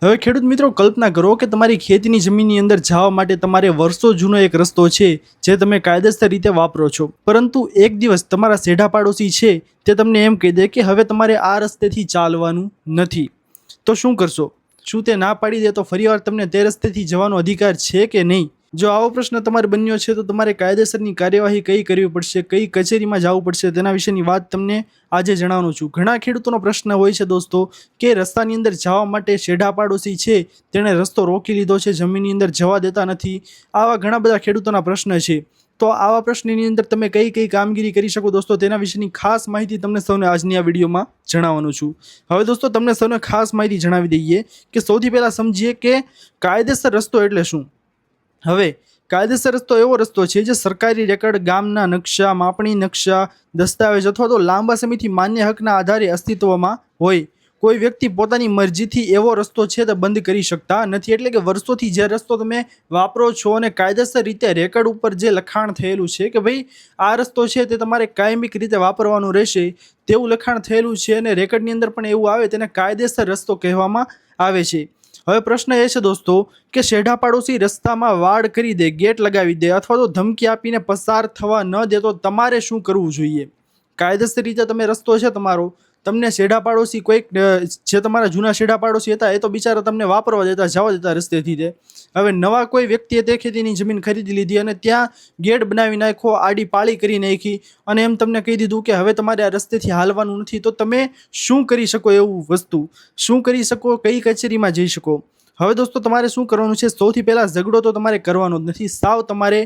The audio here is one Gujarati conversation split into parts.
હવે ખેડૂત મિત્રો કલ્પના કરો કે તમારી ખેતીની જમીનની અંદર જવા માટે તમારે વર્ષો જૂનો એક રસ્તો છે જે તમે કાયદેસર રીતે વાપરો છો, પરંતુ એક દિવસ તમારા સેઢા પાડોશી છે તે તમને એમ કહી દે કે હવે તમારે આ રસ્તેથી ચાલવાનું નથી, તો શું કરશો? શું તે ના પાડી દે તો ફરીવાર તમને તે રસ્તેથી જવાનો અધિકાર છે કે નહીં? જો આવો પ્રશ્ન તમારે બન્યો છે તો તમારે કાયદેસરની કાર્યવાહી કઈ કરવી પડશે, કઈ કચેરીમાં જવું પડશે, તેના વિશેની વાત તમને આજે જણાવવાનો છું. ઘણા ખેડૂતોનો પ્રશ્ન હોય છે દોસ્તો કે રસ્તાની અંદર જવા માટે શેઢા પાડોશી છે તેણે રસ્તો રોકી લીધો છે, જમીનની અંદર જવા દેતા નથી. આવા ઘણા બધા ખેડૂતોના પ્રશ્ન છે. તો આવા પ્રશ્નની અંદર તમે કઈ કઈ કામગીરી કરી શકો દોસ્તો, તેના વિશેની ખાસ માહિતી તમને સૌને આજની આ વિડીયોમાં જણાવવાનું છું. હવે દોસ્તો તમને સૌને ખાસ માહિતી જણાવી દઈએ કે સૌથી પહેલાં સમજીએ કે કાયદેસર રસ્તો એટલે શું. હવે કાયદેસર રસ્તો એવો રસ્તો છે જે સરકારી રેકર્ડ, ગામના નકશા, માપણી નકશા, દસ્તાવેજ અથવા તો લાંબા સમયથી માન્ય હકના આધારે અસ્તિત્વમાં હોય. કોઈ વ્યક્તિ પોતાની મરજીથી એવો રસ્તો છે તે બંધ કરી શકતા નથી. એટલે કે વર્ષોથી જે રસ્તો તમે વાપરો છો અને કાયદેસર રીતે રેકર્ડ ઉપર જે લખાણ થયેલું છે કે ભાઈ આ રસ્તો છે તે તમારે કાયમિક રીતે વાપરવાનું રહેશે, તેવું લખાણ થયેલું છે અને રેકર્ડની અંદર પણ એવું આવે, તેને કાયદેસર રસ્તો કહેવામાં આવે છે. હવે પ્રશ્ન એ છે દોસ્તો કે શેઢા પાડોશી રસ્તામાં વાડ કરી દે, ગેટ લગાવી દે અથવા તો ધમકી આપીને પસાર થવા ન દે તો તમારે શું કરવું જોઈએ? કાયદેસર રીતે તમે રસ્તો છે તમારો, તમને શેઢા પાડોશી કોઈક જે તમારા જૂના શેઢા પાડોશી હતા એ તો બિચારા તમને વાપરવા દેતા, જવા દેતા રસ્તેથી. તે હવે નવા કોઈ વ્યક્તિએ તે ખેતીની જમીન ખરીદી લીધી અને ત્યાં ગેટ બનાવી નાખ્યો, આડી પાળી કરી નાખી અને એમ તમને કહી દીધું કે હવે તમારે આ રસ્તેથી હાલવાનું નથી, તો તમે શું કરી શકો? એવું વસ્તુ શું કરી શકો? કઈ કચેરીમાં જઈ શકો? હવે દોસ્તો તમારે શું કરવાનું છે? સૌથી પહેલાં ઝઘડો તો તમારે કરવાનો જ નથી. સાવ તમારે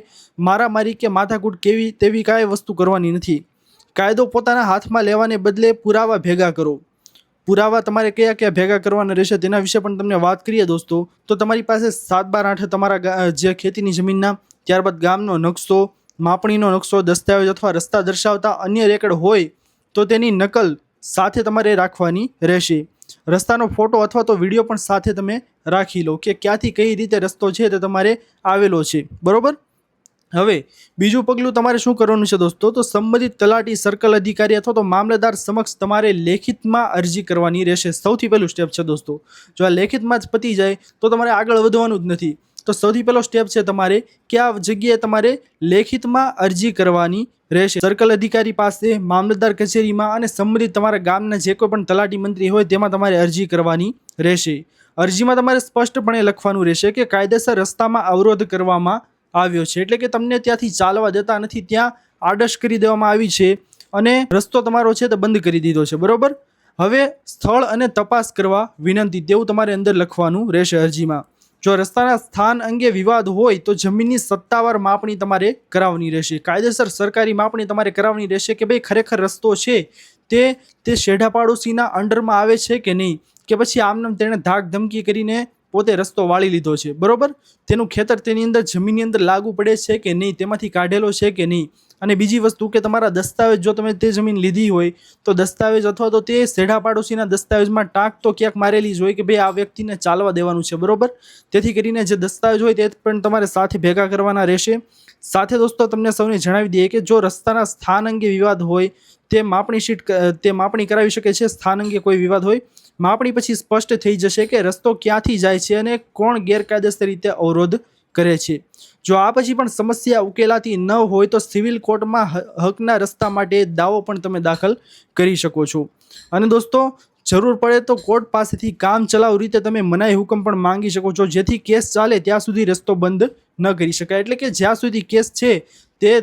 મારામારી કે માથાકૂટ કેવી તેવી કાંઈ વસ્તુ કરવાની નથી. કાયદો પોતાના હાથમાં લેવાને બદલે પુરાવા ભેગા કરો. પુરાવા તમારે કયા કયા ભેગા કરવાના રહેશે તેના વિશે પણ તમને વાત કરીએ દોસ્તો. તો તમારી પાસે 7/8 તમારા જે ખેતીની જમીનના, ત્યારબાદ ગામનો નકશો, માપણીનો નકશો, દસ્તાવેજ અથવા રસ્તા દર્શાવતા અન્ય રેકર્ડ હોય તો તેની નકલ સાથે તમારે રાખવાની રહેશે. રસ્તાનો ફોટો અથવા તો વિડીયો પણ સાથે તમે રાખી લો કે ક્યાંથી કઈ રીતે રસ્તો છે તે તમારે આવેલો છે, બરોબર? હવે બીજું પગલું તમારે શું કરવાનું છે દોસ્તો, તો સંબંધિત તલાટી, સર્કલ અધિકારી અથવા તો મામલતદાર સમક્ષ તમારે લેખિતમાં અરજી કરવાની રહેશે. સૌથી પહેલું સ્ટેપ છે દોસ્તો. જો આ લેખિતમાં જ પતી જાય તો તમારે આગળ વધવાનું જ નથી. તો સૌથી પહેલો સ્ટેપ છે તમારે કે આ જગ્યાએ તમારે લેખિતમાં અરજી કરવાની રહેશે. સર્કલ અધિકારી પાસે, મામલતદાર કચેરીમાં અને સંબંધિત તમારા ગામના જે કોઈ પણ તલાટી મંત્રી હોય તેમાં તમારે અરજી કરવાની રહેશે. અરજીમાં તમારે સ્પષ્ટપણે લખવાનું રહેશે કે કાયદેસર રસ્તામાં અવરોધ કરવામાં આવ્યો છે, એટલે કે તમને ત્યાંથી ચાલવા દેતા નથી, ત્યાં આડશ કરી દેવામાં આવી છે અને રસ્તો તમારો છે તે બંધ કરી દીધો છે, બરોબર? હવે સ્થળ અને તપાસ કરવા વિનંતી, તેવું તમારે અંદર લખવાનું રહેશે અરજીમાં. જો રસ્તાના સ્થાન અંગે વિવાદ હોય તો જમીનની સત્તાવાર માપણી તમારે કરાવવાની રહેશે. કાયદેસર સરકારી માપણી તમારે કરાવવાની રહેશે કે ભાઈ ખરેખર રસ્તો છે તે શેઢા પાડોશીના અંડરમાં આવે છે કે નહીં, કે પછી આમને તેણે ધાક ધમકી કરીને પોતે રસ્તો વાળી લીધો છે, બરોબર? તેનું ખેતર તેની અંદર જમીનની અંદર લાગુ પડે છે કે નહીં, તેમાંથી કાઢેલો છે કે નહીં. અને બીજી વસ્તુ કે તમારા દસ્તાવેજ, જો તમે તે જમીન લીધી હોય તો દસ્તાવેજ અથવા તો તે શેઢા પાડોશીના દસ્તાવેજમાં ટાંક તો ક્યાંક મારેલી જ હોય કે ભાઈ આ વ્યક્તિને ચાલવા દેવાનું છે, બરોબર? તેથી કરીને જે દસ્તાવેજ હોય તે પણ તમારે સાથે ભેગા કરવાના રહેશે. સાથે દોસ્તો તમને સૌને જણાવી દઈએ કે જો રસ્તાના સ્થાન અંગે વિવાદ હોય તે માપણી કરાવી શકે છે. સ્થાન અંગે કોઈ વિવાદ હોય, માપણી પછી સ્પષ્ટ થઈ જશે કે રસ્તો ક્યાંથી જાય છે અને કોણ ગેરકાયદેસર રીતે અવરોધ કરે છે. જો આ પછી પણ સમસ્યા ઉકેલાતી ન હોય તો સિવિલ કોર્ટમાં હકના રસ્તા માટે દાવો પણ તમે દાખલ કરી શકો છો. અને દોસ્તો જરૂર પડે તો કોર્ટ પાસેથી કામ ચલાઉ રીતે તમે મનાઈ હુકમ પણ માંગી શકો છો, જેથી કેસ ચાલે ત્યાં સુધી રસ્તો બંધ ન કરી શકાય. એટલે કે જ્યાં સુધી કેસ છે તે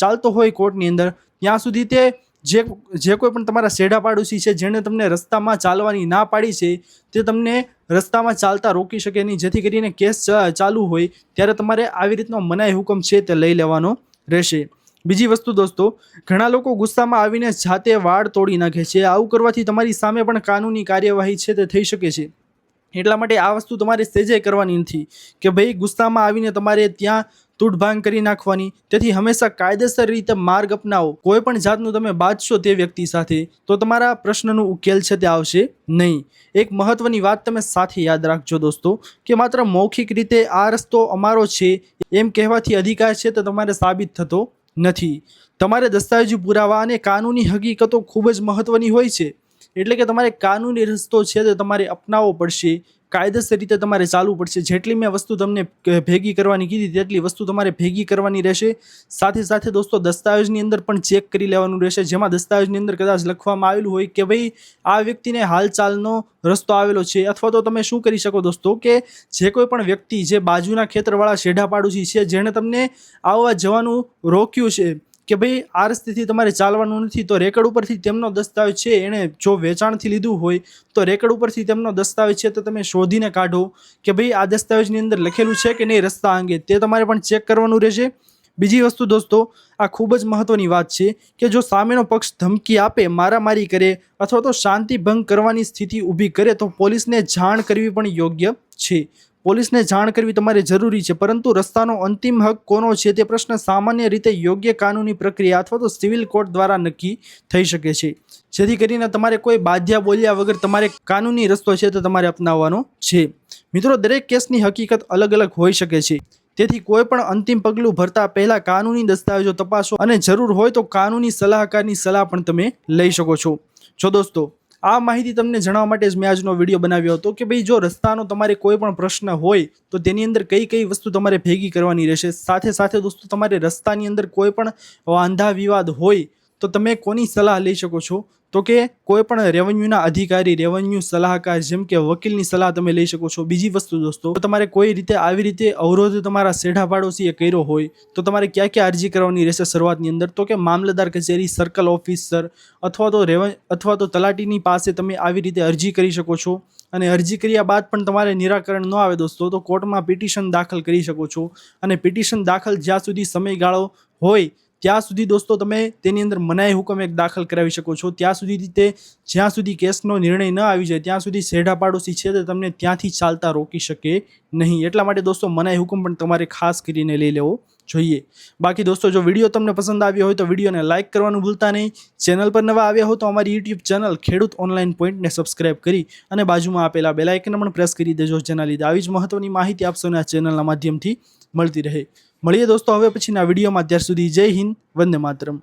ચાલતો હોય કોર્ટની અંદર ત્યાં સુધી તે જે કોઈ પણ તમારા શેઢા પાડોશી છે જેણે તમને રસ્તામાં ચાલવાની ના પાડી છે તે તમને રસ્તામાં ચાલતા રોકી શકે નહીં. જેથી કરીને કેસ ચાલુ હોય ત્યારે તમારે આવી રીતનો મનાઈ હુકમ છે તે લઈ લેવાનો રહેશે. બીજી વસ્તુ દોસ્તો, ઘણા લોકો ગુસ્સામાં આવીને જાતે વાડ તોડી નાખે છે. આવું કરવાથી તમારી સામે પણ કાનૂની કાર્યવાહી છે તે થઈ શકે છે. એટલા માટે આ વસ્તુ તમારે સહેજે કરવાની નથી કે ભાઈ ગુસ્સામાં આવીને તમારે ત્યાં તૂટભાંગ કરી નાખવાની. તેથી હંમેશા કાયદેસર રીતે માર્ગ અપનાવો. કોઈ પણ જાતનું તમે બાજશો તે વ્યક્તિ સાથે તો તમારા પ્રશ્નનો ઉકેલ છે તે આવશે નહીં. એક મહત્વની વાત તમે સાથે યાદ રાખજો દોસ્તો કે માત્ર મૌખિક રીતે આ રસ્તો અમારો છે એમ કહેવાથી અધિકાર છે તે તમારે સાબિત થતો નથી. તમારે દસ્તાવેજી પુરાવા અને કાનૂની હકીકતો ખૂબ જ મહત્વની હોય છે. એટલે કે તમારે કાનૂની રસ્તો છે તે તમારે અપનાવવો પડશે. કાયદેસર રીતે તમારે ચાલવું પડશે. જેટલી મેં વસ્તુ તમને ભેગી કરવાની કીધી તેટલી વસ્તુ તમારે ભેગી કરવાની રહેશે. સાથે સાથે દોસ્તો દસ્તાવેજની અંદર પણ ચેક કરી લેવાનું રહેશે, જેમાં દસ્તાવેજની અંદર કદાચ લખવામાં આવેલું હોય કે ભાઈ આ વ્યક્તિને હાલચાલનો રસ્તો આવેલો છે, અથવા તો તમે શું કરી શકો દોસ્તો કે જે કોઈ પણ વ્યક્તિ જે બાજુના ખેતરવાળા શેઢા પાડોશી છે જેણે તમને આવવા જવાનું રોક્યું છે કે ભાઈ આ રસ્તેથી તમારે ચાલવાનું નથી, તો રેકર્ડ ઉપરથી તેમનો દસ્તાવેજ છે એણે જો વેચાણથી લીધું હોય તો રેકર્ડ ઉપરથી તેમનો દસ્તાવેજ છે તો તમે શોધીને કાઢો કે ભાઈ આ દસ્તાવેજની અંદર લખેલું છે કે નહીં રસ્તા અંગે, તે તમારે પણ ચેક કરવાનું રહેશે. બીજી વસ્તુ દોસ્તો, આ ખૂબ જ મહત્વની વાત છે કે જો સામેનો પક્ષ ધમકી આપે, મારામારી કરે અથવા તો શાંતિ ભંગ કરવાની સ્થિતિ ઊભી કરે તો પોલીસને જાણ કરવી પણ યોગ્ય છે. પોલીસને જાણ કરવી તમારે જરૂરી છે, પરંતુ રસ્તાનો અંતિમ હક કોનો છે તે પ્રશ્ન સામાન્ય રીતે યોગ્ય કાનૂની પ્રક્રિયા અથવા તો સિવિલ કોર્ટ દ્વારા નક્કી થઈ શકે છે, જેથી કરીને તમારે કોઈ બાધ્યા બોલ્યા વગર તમારે કાનૂની રસ્તો છે તે તમારે અપનાવવાનો છે. મિત્રો, દરેક કેસની હકીકત અલગ અલગ હોઈ શકે છે, તેથી કોઈ પણ અંતિમ પગલું ભરતા પહેલા કાનૂની દસ્તાવેજો તપાસો અને જરૂર હોય તો કાનૂની સલાહકારની સલાહ પણ તમે લઈ શકો છો. જો દોસ્તો, આ માહિતી તમને જણાવવા માટે જ મેં આજનો વિડીયો બનાવ્યો હતો કે ભાઈ જો રસ્તાનો તમારે કોઈ પણ પ્રશ્ન હોય તો તેની અંદર કઈ કઈ વસ્તુ તમારે ભેગી કરવાની રહેશે. સાથે સાથે દોસ્તો, તમારે રસ્તાની અંદર કોઈ પણ વાંધા વિવાદ હોય તો તમે કોની સલાહ લઈ શકો છો, તો કે કોઈ પણ રેવન્યુના અધિકારી, રેવન્યુ સલાહકાર જેમ કે વકીલની સલાહ તમે લઈ શકો છો. બીજી વસ્તુ દોસ્તો, તમારે કોઈ રીતે આવી રીતે અવરોધ તમારા શેઢા પાડોશીએ કર્યો હોય તો તમારે ક્યાં ક્યાં અરજી કરવાની રહેશે શરૂઆતની અંદર, તો કે મામલતદાર કચેરી, સર્કલ ઓફિસર અથવા તો તલાટીની પાસે તમે આવી રીતે અરજી કરી શકો છો. અને અરજી કર્યા બાદ પણ તમારે નિરાકરણ ન આવે દોસ્તો તો કોર્ટમાં પિટિશન દાખલ કરી શકો છો. અને પિટિશન દાખલ જ્યાં સુધી સમયગાળો હોય ત્યાં સુધી દોસ્તો તમે તેની અંદર મનાઈ હુકમ એક દાખલ કરાવી શકો છો. ત્યાં સુધી જ્યાં સુધી કેસનો નિર્ણય ન આવી જાય ત્યાં સુધી શેઢા પાડોશી છે તે તમને ત્યાંથી ચાલતા રોકી શકે નહીં. એટલા માટે દોસ્તો મનાઈ હુકમ પણ તમારે ખાસ કરીને લઈ લેવો જોઈએ. બાકી દોસ્તો, જો વિડીયો તમને પસંદ આવ્યો હોય તો વિડીયોને લાઇક કરવાનું ભૂલતા નહીં. ચેનલ પર નવા આવ્યા હો તો અમારી યુટ્યુબ ચેનલ ખેડૂત ઓનલાઈન પોઈન્ટને સબસ્ક્રાઇબ કરી અને બાજુમાં આપેલા બેલ આઇકન પણ પ્રેસ કરી દેજો, જેના લીધે આવી જ મહત્વની માહિતી આપ સૌને આ ચેનલના માધ્યમથી મળતી રહે. મળીએ દોસ્તો હવે પછીના વિડીયોમાં. ત્યાર સુધી જય હિન્દ, વંદે માતરમ.